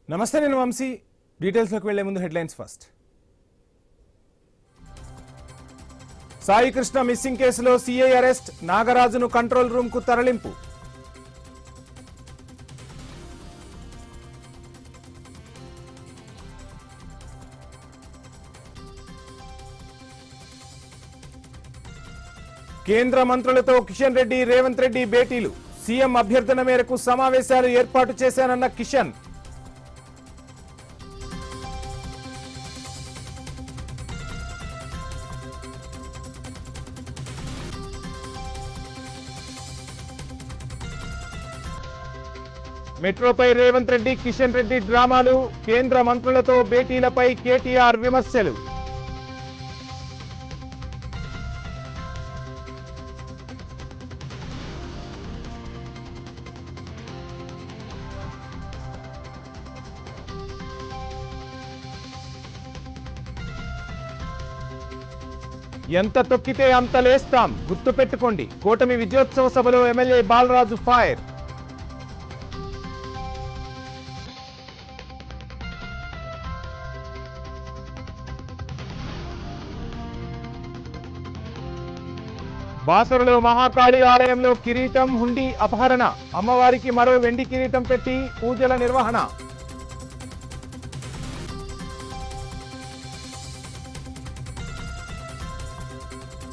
నమస్తే, నేను వంశీ. డీటెయిల్స్లోకి వెళ్లే ముందు headlines first. Sai Krishna missing కేసులో సీఐ అరెస్ట్, నాగరాజును కంట్రోల్ రూమ్ కు తరలింపు. కేంద్ర మంత్రులతో కిషన్ రెడ్డి, రేవంత్ రెడ్డి భేటీలు. సీఎం అభ్యర్థన మేరకు సమావేశాలు ఏర్పాటు చేశానన్న కిషన్. మెట్రోపై రేవంత్ రెడ్డి, కిషన్ రెడ్డి డ్రామాలు. కేంద్ర మంత్రులతో భేటీలపై కేటీఆర్ విమర్శలు. ఎంత తొక్కితే అంత లేస్తాం, గుర్తుపెట్టుకోండి. కూటమి విజయోత్సవ సభలో ఎమ్మెల్యే బాలరాజు ఫైర్. బాసరలో మహాకాళి ఆలయంలో కిరీటం, హుండీ అపహరణ. అమ్మవారికి మరో వెండి కిరీటం పెట్టి పూజల నిర్వహణ.